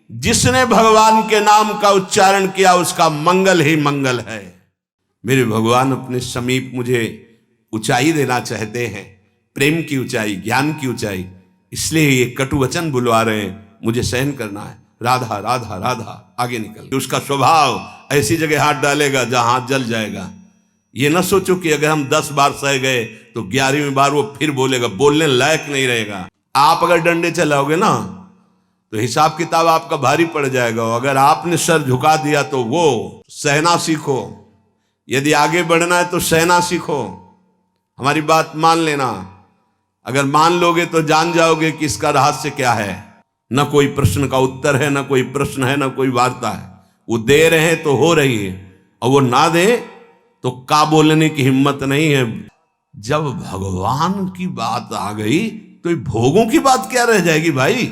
जिसने भगवान के नाम का उच्चारण किया उसका मंगल ही मंगल है। मेरे भगवान अपने समीप मुझे ऊंचाई देना चाहते हैं, प्रेम की ऊंचाई, ज्ञान की ऊंचाई, इसलिए ये कटु वचन बुलवा रहे हैं, मुझे सहन करना है। राधा राधा राधा आगे निकल। उसका स्वभाव ऐसी जगह हाथ डालेगा जहां हाथ जल जाएगा। ये ना सोचो कि अगर हम 10 बार सह गए तो 11वीं बार वो फिर बोलेगा, बोलने लायक नहीं रहेगा। आप अगर डंडे चलाओगे ना तो हिसाब किताब आपका भारी पड़ जाएगा। अगर आपने सर झुका दिया तो वो सहना सीखो। यदि आगे बढ़ना है तो सहना सीखो। हमारी बात मान लेना। अगर मान लोगे तो जान जाओगे कि इसका रहस्य क्या है। न कोई प्रश्न का उत्तर है, न कोई प्रश्न है, न कोई वार्ता है। वो दे रहे हैं तो हो रही है, और वो ना दे तो का बोलने की हिम्मत नहीं है। जब भगवान की बात आ गई तो ये भोगों की बात क्या रह जाएगी भाई।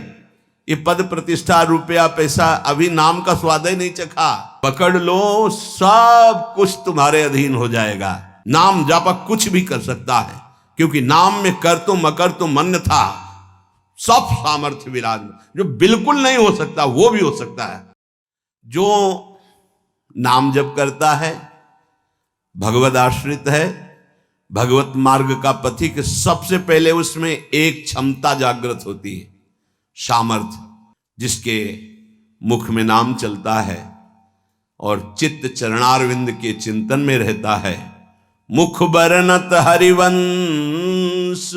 ये पद प्रतिष्ठा रुपया पैसा, अभी नाम का स्वाद ही नहीं चखा। पकड़ लो, सब कुछ तुम्हारे अधीन हो जाएगा। नाम जापक कुछ भी कर सकता है, क्योंकि नाम में कर तुम अकर तुम अन्य था, सब सामर्थ्य विराज। जो बिल्कुल नहीं हो सकता वो भी हो सकता है। जो नाम जप करता है, भगवद आश्रित है, भगवत मार्ग का पथिक, सबसे पहले उसमें एक क्षमता जागृत होती है, सामर्थ्य, जिसके मुख में नाम चलता है और चित्त चरणारविंद के चिंतन में रहता है। मुख बरनत हरिवंश,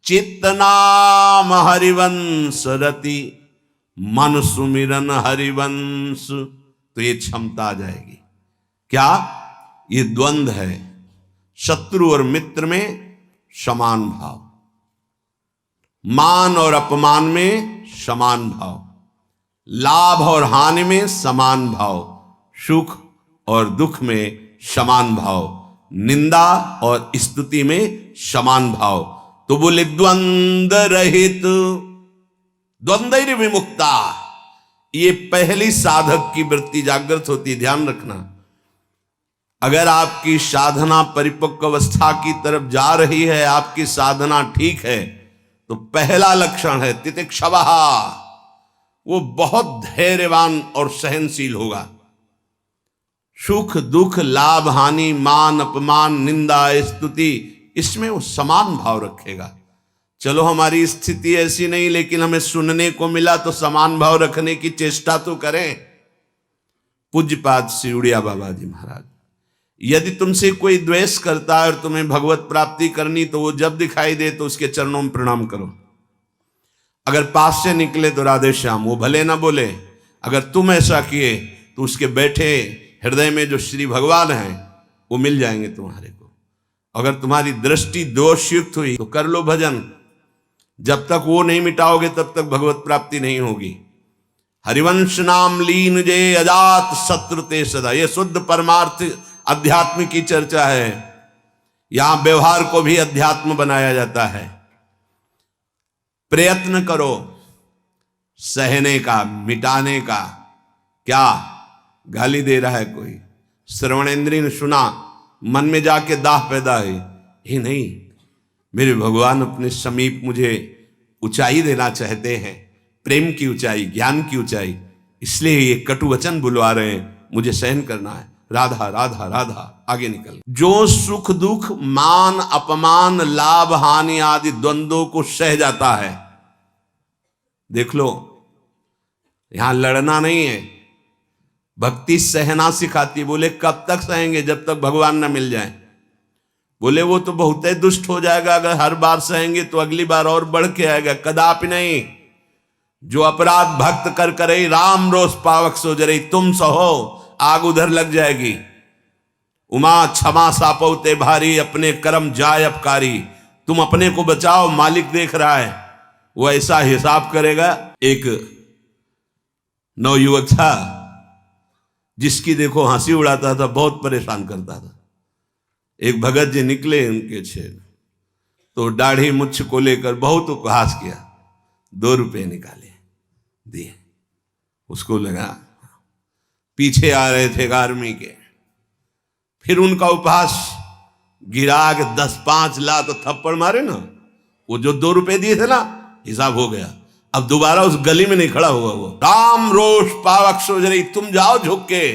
चित्त नाम हरिवंश रति, मन सुमिरन हरिवंश। तो ये क्षमता आ जाएगी। क्या? ये द्वंद्व है, शत्रु और मित्र में समान भाव, मान और अपमान में समान भाव, लाभ और हानि में समान भाव, सुख और दुख में समान भाव, निंदा और स्तुति में समान भाव। तो बोले द्वंद्व रहित, द्वंद्व विमुक्ता। ये पहली साधक की वृत्ति जागृत होती है, ध्यान रखना। अगर आपकी साधना परिपक्व अवस्था की तरफ जा रही है, आपकी साधना ठीक है, तो पहला लक्षण है तितिक्षवः, वो बहुत धैर्यवान और सहनशील होगा। सुख दुख, लाभ हानि, मान अपमान, निंदा स्तुति, इसमें वो समान भाव रखेगा। चलो हमारी स्थिति ऐसी नहीं, लेकिन हमें सुनने को मिला तो समान भाव रखने की चेष्टा तो करें। पूज्यपाद श्री उड़िया बाबा जी महाराज, यदि तुमसे कोई द्वेष करता है और तुम्हें भगवत प्राप्ति करनी, तो वो जब दिखाई दे तो उसके चरणों में प्रणाम करो। अगर पास से निकले तो राधे श्याम, वो भले ना बोले। अगर तुम ऐसा किए तो उसके बैठे हृदय में जो श्री भगवान हैं वो मिल जाएंगे तुम्हारे को। अगर तुम्हारी दृष्टि दोषयुक्त हुई तो कर लो भजन। जब तक वो नहीं मिटाओगे तब तक भगवत प्राप्ति नहीं होगी। हरिवंश नाम लीन जे अजात शत्रु ते सदा, ये शुद्ध परमार्थ अध्यात्म की चर्चा है। यहां व्यवहार को भी अध्यात्म बनाया जाता है। प्रयत्न करो सहने का, मिटाने का। क्या गाली दे रहा है कोई, श्रवणेंद्रिय ने सुना, मन में जाके दाह पैदा हुई, ये नहीं। मेरे भगवान अपने समीप मुझे ऊंचाई देना चाहते हैं, प्रेम की ऊंचाई, ज्ञान की ऊंचाई, इसलिए ये कटु वचन बुलवा रहे हैं, मुझे सहन करना है। राधा राधा राधा आगे निकल। जो सुख दुख, मान अपमान, लाभ हानि आदि द्वंद्वों को सह जाता है, देख लो, यहां लड़ना नहीं है। भक्ति सहना सिखाती। बोले कब तक सहेंगे? जब तक भगवान न मिल जाए। बोले वो तो बहुत ही दुष्ट हो जाएगा, अगर हर बार सहेंगे तो अगली बार और बढ़ के आएगा। कदापि नहीं। जो अपराध भक्त कर करे, राम रोष पावक सो जरे, तुम सहो आग उधर लग जाएगी। उमा क्षमा सापौते भारी, अपने कर्म जाय अपकारी। तुम अपने को बचाओ, मालिक देख रहा है, वो ऐसा हिसाब करेगा। एक नवयुवक था जिसकी देखो हंसी उड़ाता था, बहुत परेशान करता था। एक भगत जी निकले उनके छेद, तो दाढ़ी मुच्छ को लेकर बहुत उपहास किया। 2 रुपये निकाले, दिए। उसको लगा पीछे आ रहे थे आर्मी के। फिर उनका उपहास गिरा के 10-5 ला तो थप्पड़ मारे ना। वो जो 2 रुपये दिए थे ना, हिसाब हो गया। अब दोबारा उस गली में नहीं खड़ा हुआ वो। राम रोष पावक सोजरी, तुम जाओ झुक के।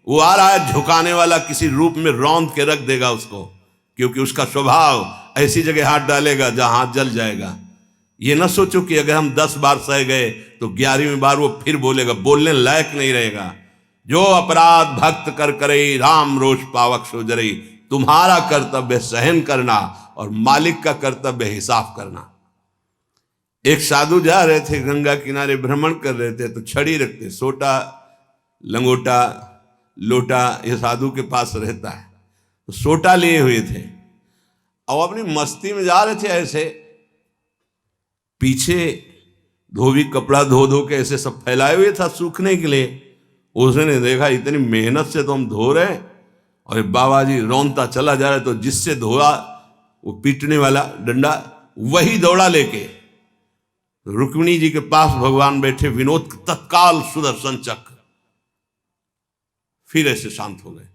वो आ रहा है झुकाने वाला, किसी रूप में रौंद के रख देगा उसको, क्योंकि उसका स्वभाव ऐसी जगह हाथ डालेगा जहां हाथ जल जाएगा। ये ना सोचो कि अगर हम 10 बार सह गए तो 11वीं बार वो फिर बोलेगा, बोलने लायक नहीं रहेगा। जो अपराध भक्त कर करे, राम रोष पावक सोजरी। तुम्हारा कर्तव्य सहन करना और मालिक का कर्तव्य हिसाब करना। एक साधु जा रहे थे, गंगा किनारे भ्रमण कर रहे थे, तो छड़ी रखते, सोटा लंगोटा लोटा ये साधु के पास रहता है, तो सोटा लिए हुए थे और अपनी मस्ती में जा रहे थे। ऐसे पीछे धोबी कपड़ा धो धो के ऐसे सब फैलाए हुए था सूखने के लिए। उसने देखा इतनी मेहनत से तो हम धो रहे और बाबा जी रौनता चला जा रहा है, तो जिससे धोआ वो पीटने वाला डंडा वही दौड़ा लेके रुक्मिणी जी के पास भगवान बैठे, विनोद तत्काल सुदर्शन चक्र, फिर ऐसे शांत हो गए।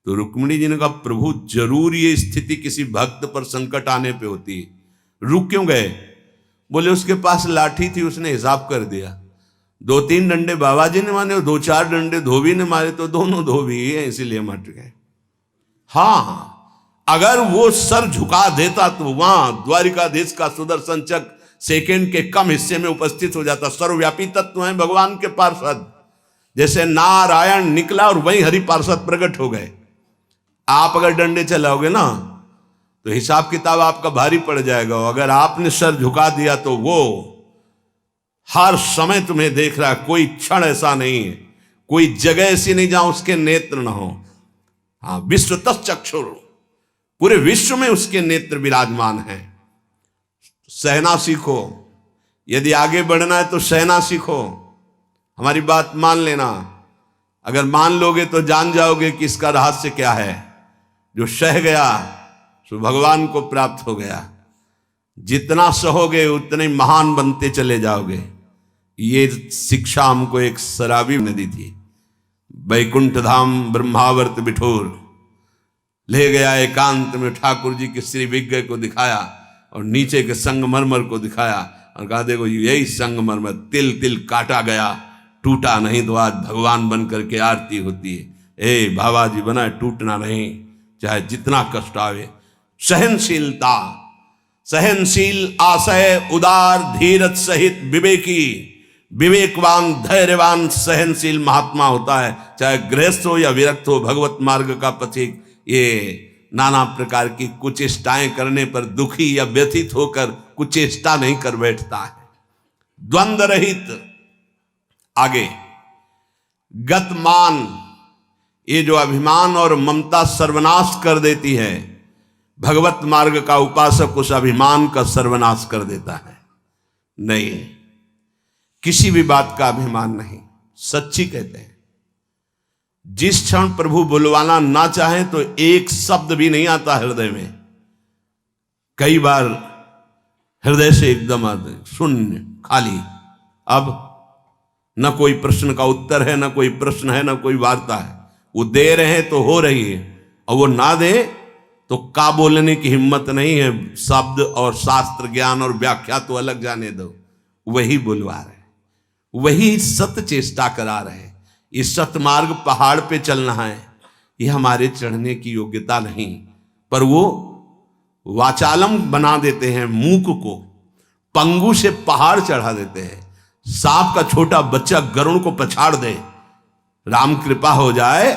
तो रुक्मिणी जी ने कहा, प्रभु जरूर ये स्थिति किसी भक्त पर संकट आने पे होती है, रुक क्यों गए? बोले उसके पास लाठी थी, उसने हिसाब कर दिया। 2-3 डंडे बाबा जी ने मारे और 2-4 डंडे धोबी ने मारे, तो दोनों धोबी ही है, इसीलिए मट गए। हाँ, अगर वो सर झुका देता तो वहां द्वारिकाधीश का सुदर्शन चक्र सेकंड के कम हिस्से में उपस्थित हो जाता। सर्वव्यापी तत्व है भगवान के पार्षद, जैसे नारायण निकला और वहीं हरि पार्षद प्रकट हो गए। आप अगर डंडे चलाओगे ना तो हिसाब किताब आपका भारी पड़ जाएगा। अगर आपने सर झुका दिया तो वो हर समय तुम्हें देख रहा है। कोई क्षण ऐसा नहीं है, कोई जगह ऐसी नहीं जहां उसके नेत्र न हो। हाँ, विश्व तच्चक्षुर, पूरे विश्व में उसके नेत्र विराजमान हैं। सहना सीखो, यदि आगे बढ़ना है तो सहना सीखो। हमारी बात मान लेना, अगर मान लोगे तो जान जाओगे कि इसका रहस्य क्या है। जो सह गया सो भगवान को प्राप्त हो गया। जितना सहोगे उतने महान बनते चले जाओगे। ये शिक्षा हमको एक शराबी ने दी थी। बैकुंठ धाम ब्रह्मावर्त बिठोर ले गया, एकांत में ठाकुर जी के श्री विग्रह को दिखाया और नीचे के संगमरमर को दिखाया और कहा, देखो यही संगमरमर तिल तिल काटा गया, टूटा नहीं, तो आज भगवान बन करके आरती होती है। ए बाबा जी बना, टूटना नहीं, चाहे जितना कष्ट आवे। सहनशीलता, सहनशील, आशय, उदार, धीरज सहित विवेकी, विवेकवान, धैर्यवान, सहनशील महात्मा होता है। चाहे गृहस्थ हो या विरक्त हो, भगवत मार्ग का पथिक ये नाना प्रकार की कुचेष्टाएं करने पर दुखी या व्यथित होकर कुचेष्टा नहीं कर बैठता है। द्वंद्व रहित। आगे गतमान, ये जो अभिमान और ममता सर्वनाश कर देती है, भगवत मार्ग का उपासक उस अभिमान का सर्वनाश कर देता है। नहीं, किसी भी बात का अभिमान नहीं। सच्ची कहते हैं, जिस क्षण प्रभु बुलवाना ना चाहे तो एक शब्द भी नहीं आता हृदय में। कई बार हृदय से एकदम आते, शून्य, खाली। अब न कोई प्रश्न का उत्तर है, न कोई प्रश्न है, न कोई वार्ता है। वो दे रहे हैं तो हो रही है, और वो ना दे तो का बोलने की हिम्मत नहीं है। शब्द और शास्त्र ज्ञान और व्याख्या तो अलग जाने दो, वही बुलवा रहे, वही सत्य चेष्टा करा रहे। ये सतमार्ग पहाड़ पे चलना है, ये हमारे चढ़ने की योग्यता नहीं, पर वो वाचालम बना देते हैं। मूक को पंगु से पहाड़ चढ़ा देते हैं। सांप का छोटा बच्चा गरुड़ को पछाड़ दे, राम कृपा हो जाए,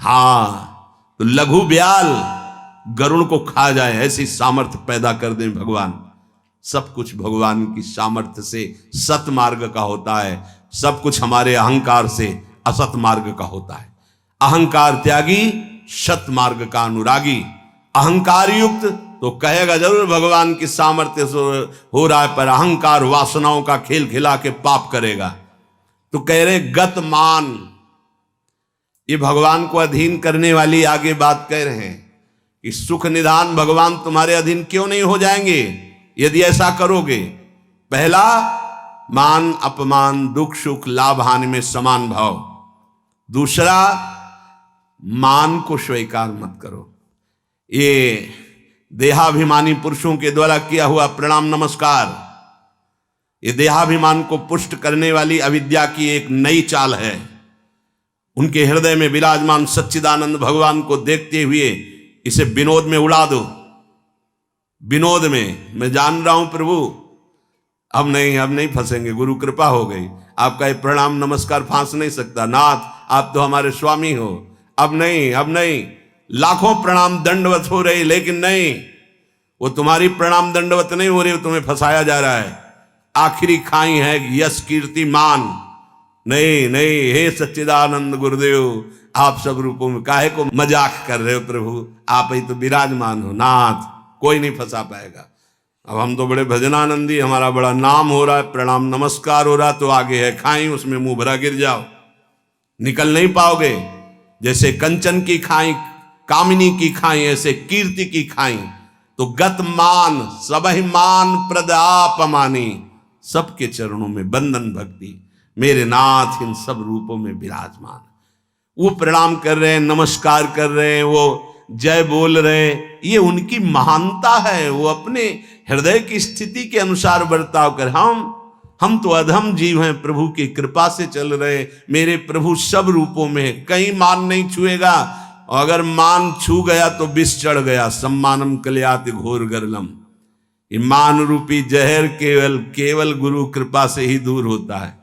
हाँ, तो लघु ब्याल गरुड़ को खा जाए, ऐसी सामर्थ्य पैदा कर दें भगवान। सब कुछ भगवान की सामर्थ्य से सत मार्ग का होता है। सब कुछ हमारे अहंकार से असत मार्ग का होता है। अहंकार त्यागी, सत मार्ग का अनुरागी। अहंकार युक्त तो कहेगा जरूर भगवान की सामर्थ्य से हो रहा है, पर अहंकार वासनाओं का खेल खिला के पाप करेगा। तो कह रहे गतमान, ये भगवान को अधीन करने वाली आगे बात कह रहे हैं कि सुख निधान भगवान तुम्हारे अधीन क्यों नहीं हो जाएंगे यदि ऐसा करोगे। पहला, मान अपमान, दुख सुख, लाभ हानि में समान भाव। दूसरा, मान को स्वीकार मत करो। ये देहाभिमानी पुरुषों के द्वारा किया हुआ प्रणाम नमस्कार, ये देहाभिमान को पुष्ट करने वाली अविद्या की एक नई चाल है। उनके हृदय में विराजमान सच्चिदानंद भगवान को देखते हुए इसे विनोद में उड़ा दो। विनोद में, मैं जान रहा हूं प्रभु, अब नहीं फंसेंगे, गुरु कृपा हो गई, आपका ये प्रणाम नमस्कार फांस नहीं सकता, नाथ आप तो हमारे स्वामी हो, अब नहीं, लाखों प्रणाम दंडवत हो रही, लेकिन नहीं, वो तुम्हारी प्रणाम दंडवत नहीं हो रही, वो तुम्हें फंसाया जा रहा है। आखिरी खाई है यश कीर्ति मान। नहीं, हे सच्चिदानंद गुरुदेव, आप सब रूपों में काहे को मजाक कर रहे हो प्रभु, आप ही तो विराजमान हो नाथ, कोई नहीं फंसा पाएगा। अब हम तो बड़े भजनानंदी, हमारा बड़ा नाम हो रहा है, प्रणाम नमस्कार हो रहा, तो आगे है खाई, उसमें मुंह भरा गिर जाओ, निकल नहीं पाओगे। जैसे कंचन की खाई, कामिनी की खाई, ऐसे कीर्ति की खाई। तो गत मान सबहि मान प्रद आप मानी, सबके चरणों में बंधन भक्ति, मेरे नाथ इन सब रूपों में विराजमान। वो प्रणाम कर रहे हैं, नमस्कार कर रहे हैं, वो जय बोल रहे हैं, ये उनकी महानता है। वो अपने हृदय की स्थिति के अनुसार बर्ताव कर, हम तो अधम जीव हैं, प्रभु की कृपा से चल रहे। मेरे प्रभु सब रूपों में है, कहीं मान नहीं छुएगा, और अगर मान छू गया तो विष चढ़ गया। सम्मानम कल्याति घोर गरलम, ये मान रूपी जहर केवल गुरु कृपा से ही दूर होता है।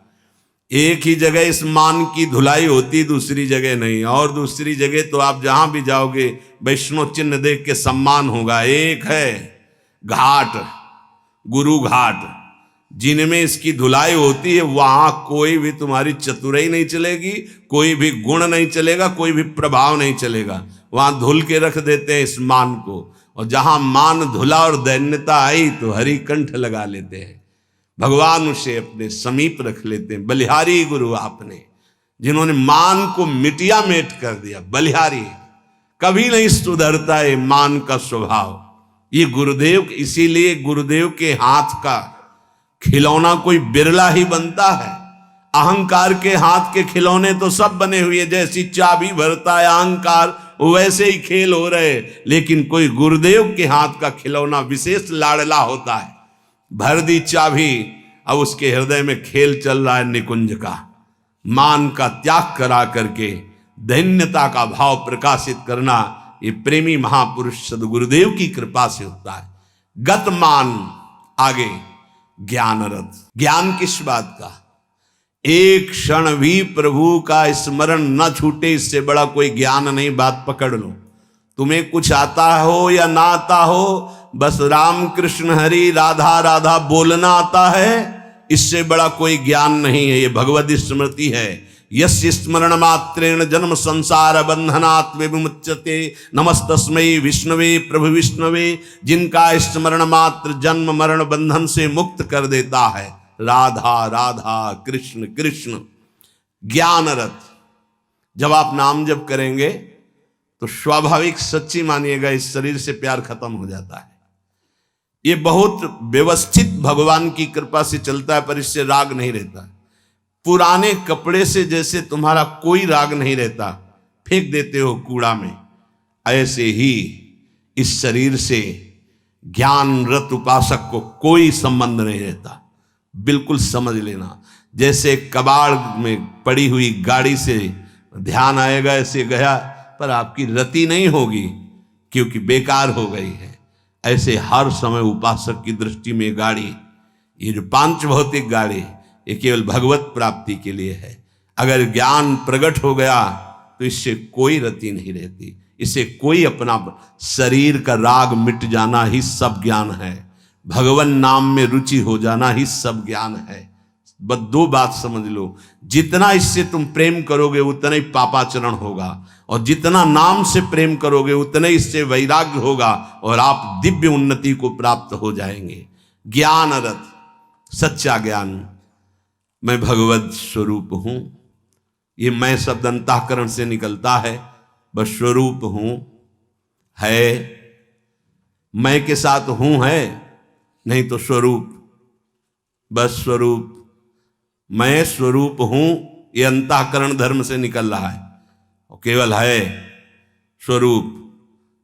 एक ही जगह इस मान की धुलाई होती, दूसरी जगह नहीं, और दूसरी जगह तो आप जहां भी जाओगे वैष्णव चिन्ह देख के सम्मान होगा। एक है घाट, गुरु घाट, जिनमें इसकी धुलाई होती है, वहां कोई भी तुम्हारी चतुराई नहीं चलेगी, कोई भी गुण नहीं चलेगा, कोई भी प्रभाव नहीं चलेगा। वहां धुल के रख देते हैं इस मान को, और जहां मान धुला और दैन्यता आई तो हरि कंठ लगा लेते हैं, भगवान उसे अपने समीप रख लेते हैं। बलिहारी गुरु आपने, जिन्होंने मान को मिटिया मेट कर दिया। बलिहारी कभी नहीं सुधरता है मान का स्वभाव, ये गुरुदेव, इसीलिए गुरुदेव के हाथ का खिलौना कोई बिरला ही बनता है। अहंकार के हाथ के खिलौने तो सब बने हुए, जैसी चाबी भरता है अहंकार, वैसे ही खेल हो रहे, लेकिन कोई गुरुदेव के हाथ का खिलौना विशेष लाडला होता है। भर दी चाबी, अब उसके हृदय में खेल चल रहा है निकुंज का। मान का त्याग करा करके दैन्यता का भाव प्रकाशित करना, ये प्रेमी महापुरुष सदगुरुदेव की कृपा से होता है। गत मान, आगे ज्ञान रथ। ज्ञान किस बात का? एक क्षण भी प्रभु का स्मरण न छूटे, इससे बड़ा कोई ज्ञान नहीं। बात पकड़ लो, तुम्हें कुछ आता हो या ना आता हो, बस राम कृष्ण हरि राधा राधा बोलना आता है, इससे बड़ा कोई ज्ञान नहीं है। ये भगवद स्मृति है। यस्य स्मरण मात्रेण जन्म संसार बंधनात् विमुच्यते, नमस्तस्मै विष्णवे प्रभु विष्णवे, जिनका स्मरण मात्र जन्म मरण बंधन से मुक्त कर देता है। राधा राधा कृष्ण कृष्ण। ज्ञान रथ, जब आप नाम जप करेंगे तो स्वाभाविक, सच्ची मानिएगा, इस शरीर से प्यार खत्म हो जाता है। ये बहुत व्यवस्थित भगवान की कृपा से चलता है, पर इससे राग नहीं रहता। पुराने कपड़े से जैसे तुम्हारा कोई राग नहीं रहता, फेंक देते हो कूड़ा में, ऐसे ही इस शरीर से ज्ञान रत उपासक को कोई संबंध नहीं रहता। बिल्कुल समझ लेना, जैसे कबाड़ में पड़ी हुई गाड़ी से ध्यान आएगा ऐसे गया, पर आपकी रति नहीं होगी क्योंकि बेकार हो गई है। ऐसे हर समय उपासक की दृष्टि में गाड़ी, ये जो पांच भौतिक गाड़ी, ये केवल भगवत प्राप्ति के लिए है। अगर ज्ञान प्रकट हो गया तो इससे कोई रति नहीं रहती, इससे कोई अपना शरीर का राग मिट जाना ही सब ज्ञान है। भगवान नाम में रुचि हो जाना ही सब ज्ञान है। बस दो बात समझ लो, जितना इससे तुम प्रेम करोगे उतना ही पापाचरण होगा, और जितना नाम से प्रेम करोगे उतना ही इससे वैराग्य होगा, और आप दिव्य उन्नति को प्राप्त हो जाएंगे। ज्ञान रथ, सच्चा ज्ञान, मैं भगवत स्वरूप हूं। ये मैं शब्द अंतःकरण से निकलता है, बस स्वरूप हूं है, मैं के साथ हूं है नहीं तो स्वरूप, बस स्वरूप, मैं स्वरूप हूं, ये अंतःकरण धर्म से निकल रहा है, और केवल है स्वरूप,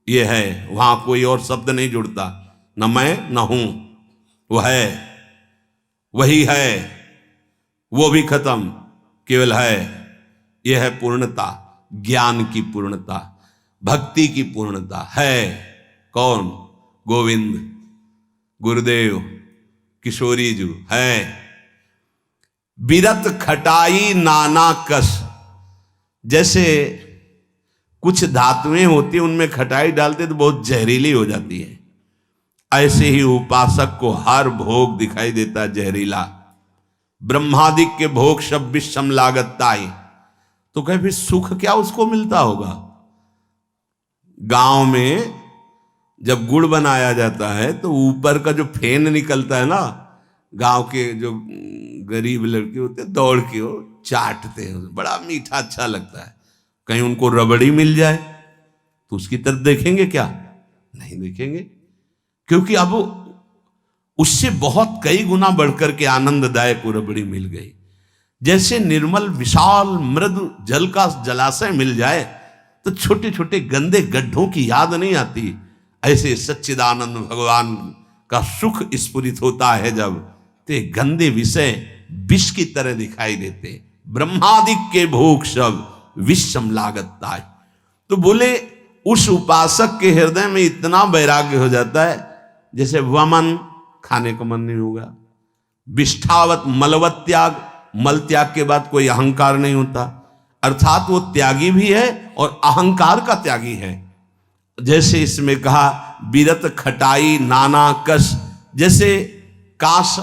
ये है, वहां कोई और शब्द नहीं जुड़ता, न मैं न हूं, वो है। वही है, वो भी खत्म, केवल है। यह है पूर्णता, ज्ञान की पूर्णता, भक्ति की पूर्णता है। कौन? गोविंद, गुरुदेव, किशोरी जी है। बिरत खटाई नाना कस, जैसे कुछ धातुएं होती हैं उनमें खटाई डालते तो बहुत जहरीली हो जाती है, ऐसे ही उपासक को हर भोग दिखाई देता है जहरीला। ब्रह्मादिक के भोग सब विषम लागताई, तो कहे फिर सुख क्या उसको मिलता होगा? गांव में जब गुड़ बनाया जाता है तो ऊपर का जो फेन निकलता है ना, गांव के जो गरीब लड़के होते हैं दौड़ के वो चाटते हैं, बड़ा मीठा अच्छा लगता है। कहीं उनको रबड़ी मिल जाए तो उसकी तरफ देखेंगे क्या? नहीं देखेंगे, क्योंकि अब उससे बहुत कई गुना बढ़कर के आनंददायक वो रबड़ी मिल गई। जैसे निर्मल विशाल मृदु जल का जलाशय मिल जाए तो छोटे छोटे गंदे गड्ढों की याद नहीं आती, ऐसे सच्चिदानंद भगवान का सुख स्फुरित होता है जब, ते गंदे विषय विष की तरह दिखाई देते। ब्रह्मादिक के भोग सब विषम लागता है। तो बोले उस उपासक के हृदय में इतना वैराग्य हो जाता है जैसे वमन, खाने का मन नहीं होगा, विष्ठावत मलवत त्याग, मल त्याग के बाद कोई अहंकार नहीं होता, अर्थात वो त्यागी भी है और अहंकार का त्यागी है। जैसे इसमें कहा बिरत खटाई नाना कस, जैसे काश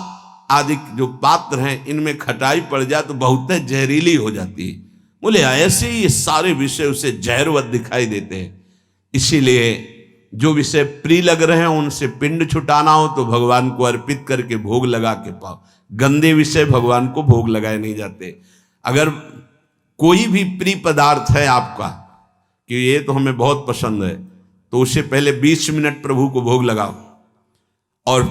आदि जो पात्र हैं इनमें खटाई पड़ जाए तो बहुत जहरीली हो जाती है। बोले ऐसे ही ये सारे विषय उसे जहरवत दिखाई देते हैं। इसीलिए जो विषय प्रिय लग रहे हैं उनसे पिंड छुटाना हो तो भगवान को अर्पित करके भोग लगा के पाओ। गंदे विषय भगवान को भोग लगाए नहीं जाते। अगर कोई भी प्रिय पदार्थ है आपका कि ये तो हमें बहुत पसंद है, तो उससे पहले 20 मिनट प्रभु को भोग लगाओ और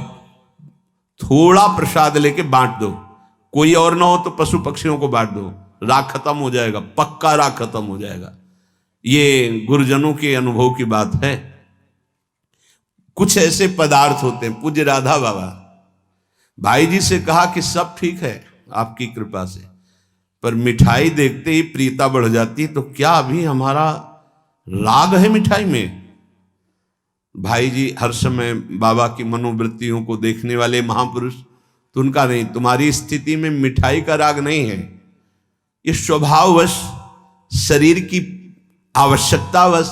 थोड़ा प्रसाद लेके बांट दो। कोई और ना हो तो पशु पक्षियों को बांट दो, राग खत्म हो जाएगा, पक्का राग खत्म हो जाएगा। ये गुरुजनों के अनुभव की बात है। कुछ ऐसे पदार्थ होते हैं, पूज्य राधा बाबा भाई जी से कहा कि सब ठीक है आपकी कृपा से, पर मिठाई देखते ही प्रियता बढ़ जाती, तो क्या अभी हमारा राग है मिठाई में? भाई जी हर समय बाबा की मनोवृत्तियों को देखने वाले महापुरुष, तो उनका नहीं, तुम्हारी स्थिति में मिठाई का राग नहीं है, ये स्वभाववश शरीर की आवश्यकतावश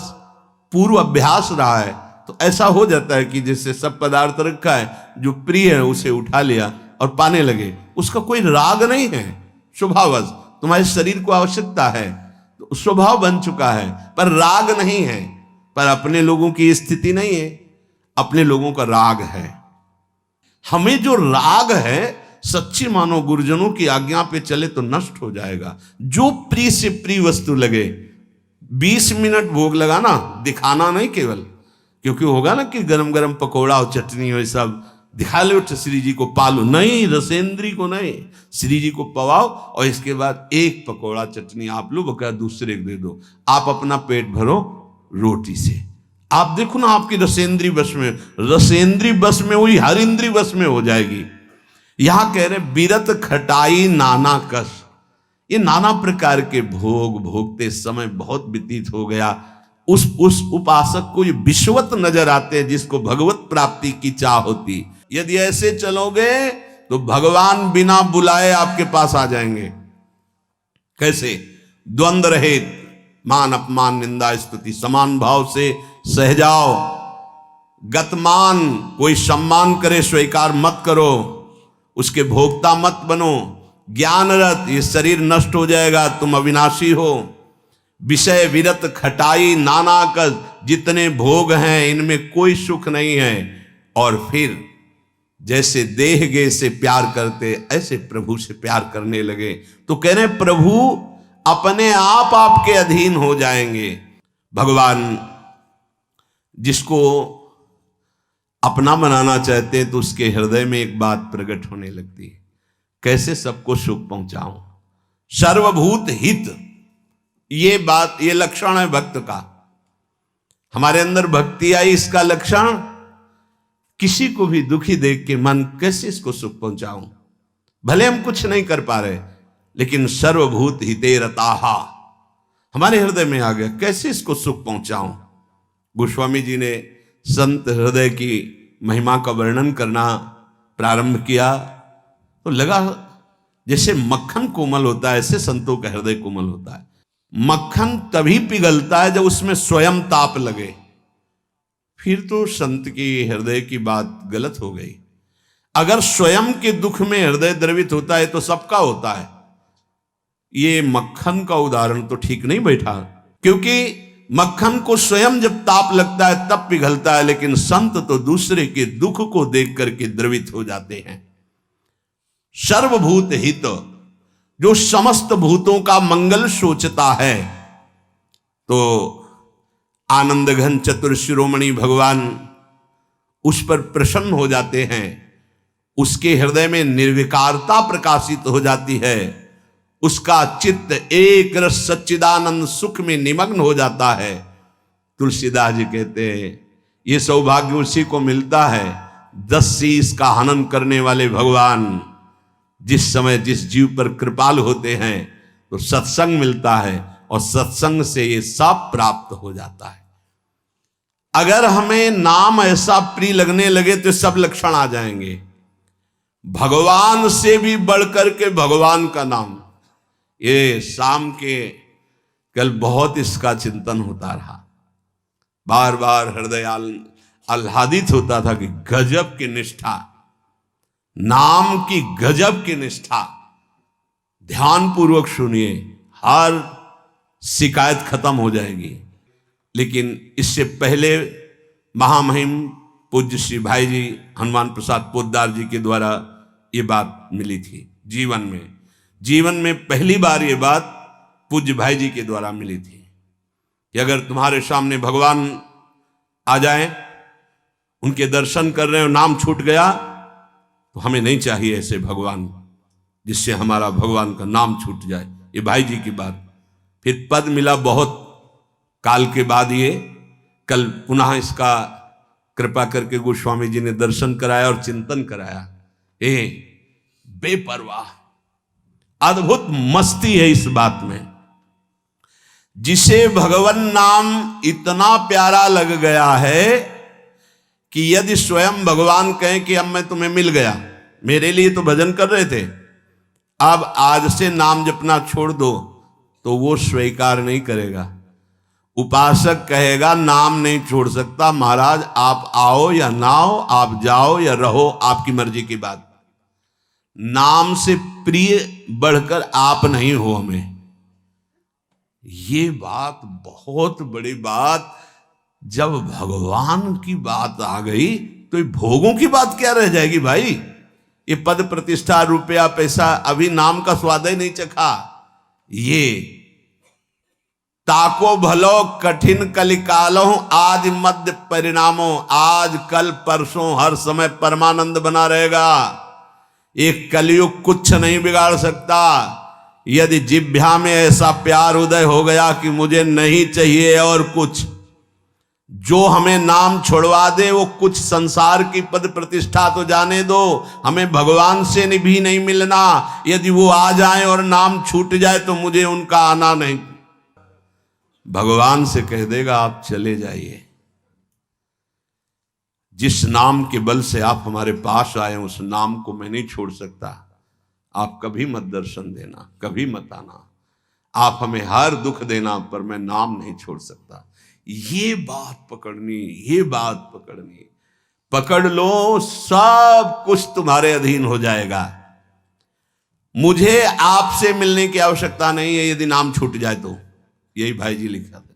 पूर्व अभ्यास रहा है। तो ऐसा हो जाता है कि जैसे सब पदार्थ रखा है, जो प्रिय है उसे उठा लिया और पाने लगे, उसका कोई राग नहीं है, स्वभाववश तुम्हारे शरीर को आवश्यकता है तो स्वभाव बन चुका है, पर राग नहीं है। पर अपने लोगों की स्थिति नहीं है, अपने लोगों का राग है। हमें जो राग है सच्ची मानो गुरुजनों की आज्ञा पे चले तो नष्ट हो जाएगा। जो प्रिय से प्रिय वस्तु लगे, 20 मिनट भोग लगाना, दिखाना नहीं केवल, क्योंकि होगा ना कि गरम गरम पकौड़ा और चटनी हो सब दिखा लो तो श्री जी को पालो, नहीं, रसेंद्री को नहीं, श्री जी को पवाओ और इसके बाद एक पकौड़ा चटनी आप लो, बकाया दूसरे को दे दो, आप अपना पेट भरो रोटी से। आप देखो ना आपकी रसेंद्री बस में, रसेंद्री बस में हुई हर इंद्री बस में हो जाएगी। यहां कह रहे बिरत खटाई नाना कस, ये नाना प्रकार के भोग भोगते समय बहुत व्यतीत हो गया। उस उपासक को ये विश्वत नजर आते हैं जिसको भगवत प्राप्ति की चाह होती। यदि ऐसे चलोगे तो भगवान बिना बुलाए आपके पास आ जाएंगे। कैसे? द्वंद्व रहित, मान अपमान निंदा स्तुति समान भाव से सह जाओ। गतमान, कोई सम्मान करे स्वीकार मत करो, उसके भोक्ता मत बनो। ज्ञानरत, ये शरीर नष्ट हो जाएगा, तुम अविनाशी हो। विषय विरत खटाई नाना कस, जितने भोग हैं इनमें कोई सुख नहीं है। और फिर जैसे देह गे से प्यार करते ऐसे प्रभु से प्यार करने लगे। तो कह रहे प्रभु अपने आप आपके अधीन हो जाएंगे। भगवान जिसको अपना बनाना चाहते हैं तो उसके हृदय में एक बात प्रकट होने लगती है, कैसे सबको सुख पहुंचाऊं, सर्वभूत हित। ये बात, ये लक्षण है भक्त का। हमारे अंदर भक्ति आई, इसका लक्षण किसी को भी दुखी देख के मन कैसे इसको सुख पहुंचाऊं, भले हम कुछ नहीं कर पा रहे, लेकिन सर्वभूत हिते रताहा हमारे हृदय में आ गया, कैसे इसको सुख पहुंचाऊं। गोस्वामी जी ने संत हृदय की महिमा का वर्णन करना प्रारंभ किया तो लगा जैसे मक्खन कोमल होता है, ऐसे संतों का हृदय कोमल होता है। मक्खन तभी पिघलता है जब उसमें स्वयं ताप लगे, फिर तो संत की हृदय की बात गलत हो गई। अगर स्वयं के दुख में हृदय द्रवित होता है तो सबका होता है। ये मक्खन का उदाहरण तो ठीक नहीं बैठा, क्योंकि मक्खन को स्वयं जब ताप लगता है तब पिघलता है, लेकिन संत तो दूसरे के दुख को देख करके द्रवित हो जाते हैं। सर्वभूत हित, जो समस्त भूतों का मंगल सोचता है, तो आनंद घन चतुर शिरोमणि भगवान उस पर प्रसन्न हो जाते हैं, उसके हृदय में निर्विकारता प्रकाशित हो जाती है, उसका चित्त एक रस सच्चिदानंद सुख में निमग्न हो जाता है। तुलसीदास जी कहते हैं ये सौभाग्य उसी को मिलता है 10 शीश का हनन करने वाले भगवान जिस समय जिस जीव पर कृपालु होते हैं तो सत्संग मिलता है, और सत्संग से ये सब प्राप्त हो जाता है। अगर हमें नाम ऐसा प्रिय लगने लगे तो सब लक्षण आ जाएंगे। भगवान से भी बढ़कर के भगवान का नाम, ये शाम के कल बहुत इसका चिंतन होता रहा, बार बार हृदय आह्लादित होता था कि गजब की निष्ठा, नाम की गजब की निष्ठा। ध्यान पूर्वक सुनिए, हर शिकायत खत्म हो जाएगी। लेकिन इससे पहले महामहिम पूज्य श्री भाई जी हनुमान प्रसाद पोद्दार जी के द्वारा ये बात मिली थी। जीवन में पहली बार ये बात पूज्य भाई जी के द्वारा मिली थी कि अगर तुम्हारे सामने भगवान आ जाए, उनके दर्शन कर रहे हो, नाम छूट गया, तो हमें नहीं चाहिए ऐसे भगवान जिससे हमारा भगवान का नाम छूट जाए। ये भाई जी की बात। फिर पद मिला बहुत काल के बाद, ये कल पुनः इसका कृपा करके गोस्वामी जी ने दर्शन कराया और चिंतन कराया। बेपरवाह, अद्भुत मस्ती है इस बात में। जिसे भगवान नाम इतना प्यारा लग गया है कि यदि स्वयं भगवान कहें कि अब मैं तुम्हें मिल गया, मेरे लिए तो भजन कर रहे थे, अब आज से नाम जपना छोड़ दो, तो वो स्वीकार नहीं करेगा। उपासक कहेगा नाम नहीं छोड़ सकता, महाराज आप आओ या ना आओ, आप जाओ या रहो, आपकी मर्जी की बात। नाम से प्रिय बढ़कर आप नहीं हो हमें। ये बात बहुत बड़ी बात। जब भगवान की बात आ गई तो ये भोगों की बात क्या रह जाएगी भाई। ये पद प्रतिष्ठा रुपया पैसा, अभी नाम का स्वाद ही नहीं चखा। ये ताको भलो कठिन कलिकालो आज मध्य परिणामो, आज कल परसों हर समय परमानंद बना रहेगा। एक कलयुग कुछ नहीं बिगाड़ सकता। यदि जिह्वा में ऐसा प्यार उदय हो गया कि मुझे नहीं चाहिए और कुछ, जो हमें नाम छोड़वा दे वो कुछ संसार की पद प्रतिष्ठा तो जाने दो, हमें भगवान से भी नहीं मिलना। यदि वो आ जाए और नाम छूट जाए तो मुझे उनका आना नहीं। भगवान से कह देगा आप चले जाइए। जिस नाम के बल से आप हमारे पास आए उस नाम को मैं नहीं छोड़ सकता। आप कभी मत दर्शन देना, कभी मत आना, आप हमें हर दुख देना, पर मैं नाम नहीं छोड़ सकता। ये बात पकड़नी, ये बात पकड़नी, पकड़ लो, सब कुछ तुम्हारे अधीन हो जाएगा। मुझे आपसे मिलने की आवश्यकता नहीं है यदि नाम छूट जाए तो। यही भाई जी लिखा था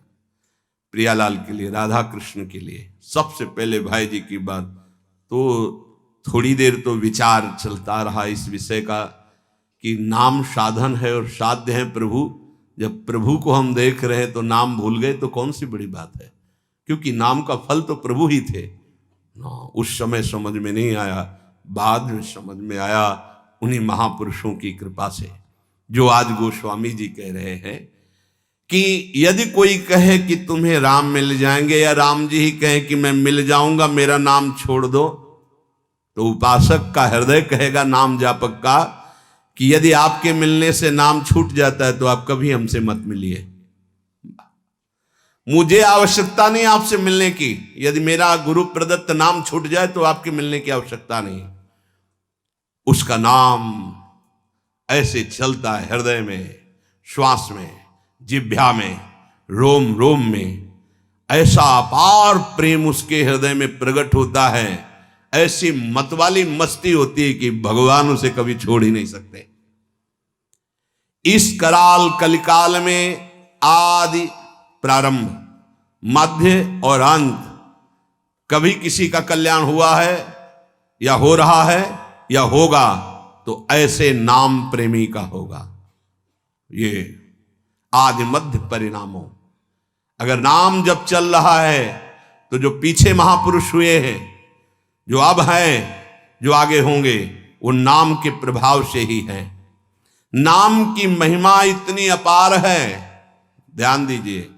प्रियालाल के लिए, राधा कृष्ण के लिए। सबसे पहले भाई जी की बात तो थोड़ी देर तो विचार चलता रहा इस विषय का कि नाम साधन है और साध्य है प्रभु। जब प्रभु को हम देख रहे हैं तो नाम भूल गए तो कौन सी बड़ी बात है, क्योंकि नाम का फल तो प्रभु ही थे। उस समय समझ में नहीं आया, बाद में समझ में आया उन्हीं महापुरुषों की कृपा से, जो आज गोस्वामी जी कह रहे हैं कि यदि कोई कहे कि तुम्हें राम मिल जाएंगे, या राम जी ही कहें कि मैं मिल जाऊंगा, मेरा नाम छोड़ दो, तो उपासक का हृदय कहेगा नाम जापक का कि यदि आपके मिलने से नाम छूट जाता है तो आप कभी हमसे मत मिलिए। मुझे आवश्यकता नहीं आपसे मिलने की। यदि मेरा गुरु प्रदत्त नाम छूट जाए तो आपके मिलने की आवश्यकता नहीं। उसका नाम ऐसे चलता है हृदय में, श्वास में, जिह्वा में, रोम रोम में। ऐसा अपार प्रेम उसके हृदय में प्रकट होता है, ऐसी मतवाली मस्ती होती है कि भगवान उसे कभी छोड़ ही नहीं सकते। इस कराल कलिकाल में आदि प्रारंभ, मध्य और अंत, कभी किसी का कल्याण हुआ है या हो रहा है या होगा तो ऐसे नाम प्रेमी का होगा। ये आदि मध्य परिणामों। अगर नाम जब चल रहा है तो जो पीछे महापुरुष हुए हैं, जो अब हैं, जो आगे होंगे, वो नाम के प्रभाव से ही है। नाम की महिमा इतनी अपार है, ध्यान दीजिए।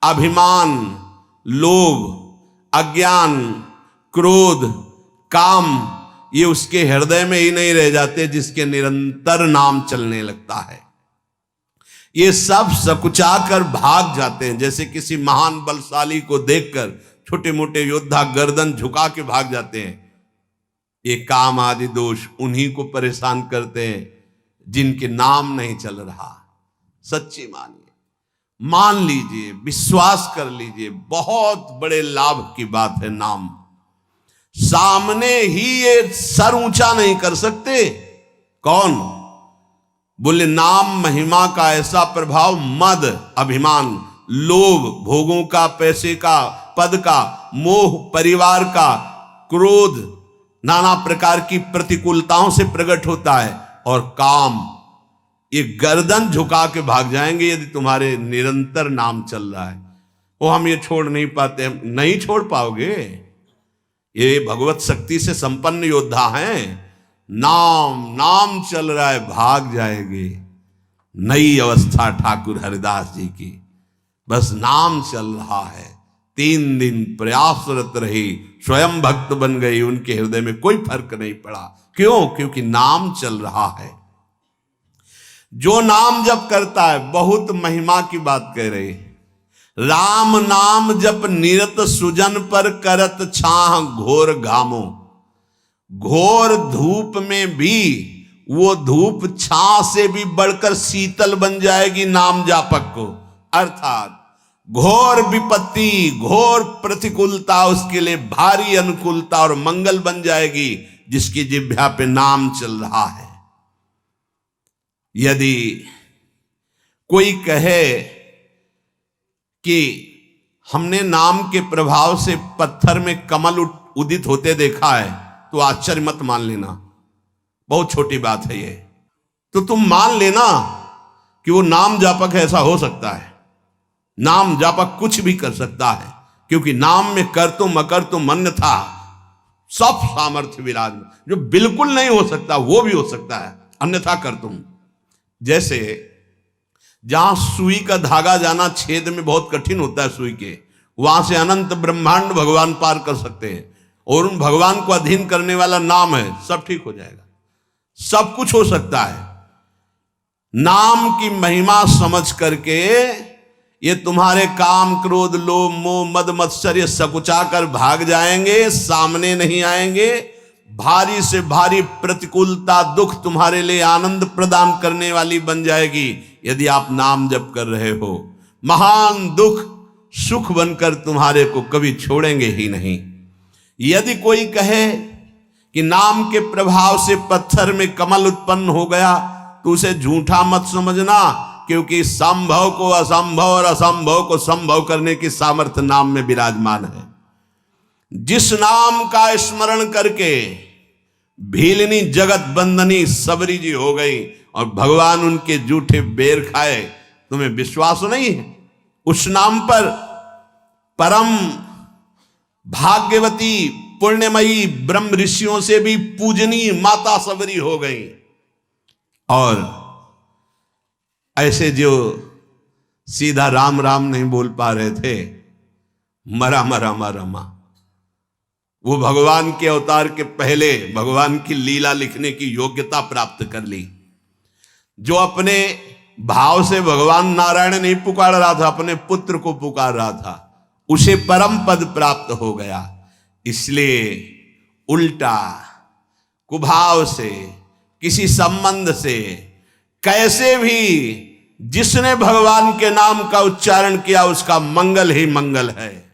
अभिमान, लोभ, अज्ञान, क्रोध, काम, ये उसके हृदय में ही नहीं रह जाते जिसके निरंतर नाम चलने लगता है। ये सब सकुचा कर भाग जाते हैं। जैसे किसी महान बलशाली को देखकर छोटे मोटे योद्धा गर्दन झुका के भाग जाते हैं। ये काम आदि दोष उन्हीं को परेशान करते हैं जिनके नाम नहीं चल रहा। सच्ची मानिए, मान लीजिए, विश्वास कर लीजिए, बहुत बड़े लाभ की बात है नाम। सामने ही ये सर ऊंचा नहीं कर सकते। कौन? बोले नाम महिमा का ऐसा प्रभाव, मद, अभिमान, लोभ, भोगों का, पैसे का, पद का, मोह, परिवार का, क्रोध, नाना प्रकार की प्रतिकूलताओं से प्रकट होता है। और काम, ये गर्दन झुका के भाग जाएंगे यदि तुम्हारे निरंतर नाम चल रहा है। वो हम ये छोड़ नहीं पाते, नहीं छोड़ पाओगे। ये भगवत शक्ति से संपन्न योद्धा हैं। नाम चल रहा है, भाग जाएंगे। नई अवस्था ठाकुर हरिदास जी की, बस नाम चल रहा है। 3 दिन प्रयासरत रही, स्वयं भक्त बन गई। उनके हृदय में कोई फर्क नहीं पड़ा। क्यों? क्योंकि नाम चल रहा है। जो नाम जप करता है, बहुत महिमा की बात कह रही। राम नाम जप निरत सुजन पर करत छाह घोर घामो। घोर धूप में भी वो धूप छाह से भी बढ़कर शीतल बन जाएगी नाम जापक को। अर्थात घोर विपत्ति, घोर प्रतिकूलता उसके लिए भारी अनुकूलता और मंगल बन जाएगी जिसकी जिह्वा पे नाम चल रहा है। यदि कोई कहे कि हमने नाम के प्रभाव से पत्थर में कमल उदित होते देखा है, तो आश्चर्य मत मान लेना, बहुत छोटी बात है ये। तो तुम मान लेना कि वो नाम जापक ऐसा हो सकता है। नाम जापक कुछ भी कर सकता है, क्योंकि नाम में कर तुम अकर तुम अन्यथा सब सामर्थ्य विराज। जो बिल्कुल नहीं हो सकता वो भी हो सकता है, अन्यथा कर तुम। जैसे जहां सुई का धागा जाना छेद में बहुत कठिन होता है सुई के, वहां से अनंत ब्रह्मांड भगवान पार कर सकते हैं। और उन भगवान को अधीन करने वाला नाम है, सब ठीक हो जाएगा। सब कुछ हो सकता है। नाम की महिमा समझ करके ये तुम्हारे काम, क्रोध, लोभ, मोह, मद, मत्सर ये सकुचा कर भाग जाएंगे, सामने नहीं आएंगे। भारी से भारी प्रतिकूलता, दुख तुम्हारे लिए आनंद प्रदान करने वाली बन जाएगी यदि आप नाम जप कर रहे हो। महान दुख सुख बनकर तुम्हारे को कभी छोड़ेंगे ही नहीं। यदि कोई कहे कि नाम के प्रभाव से पत्थर में कमल उत्पन्न हो गया, तो उसे झूठा मत समझना, क्योंकि संभव को असंभव और असंभव को संभव करने की सामर्थ्य नाम में विराजमान है। जिस नाम का स्मरण करके भीलनी जगत बंदनी सबरी जी हो गई और भगवान उनके जूठे बेर खाए, तुम्हें विश्वास नहीं है? उस नाम पर परम भाग्यवती पुण्यमयी ब्रह्म ऋषियों से भी पूजनीय माता सबरी हो गई। और ऐसे जो सीधा राम राम नहीं बोल पा रहे थे, मरा रमा रमा, वो भगवान के अवतार के पहले भगवान की लीला लिखने की योग्यता प्राप्त कर ली। जो अपने भाव से भगवान नारायण नहीं पुकार रहा था, अपने पुत्र को पुकार रहा था, उसे परम पद प्राप्त हो गया। इसलिए उल्टा कुभाव से, किसी संबंध से, कैसे भी जिसने भगवान के नाम का उच्चारण किया उसका मंगल ही मंगल है।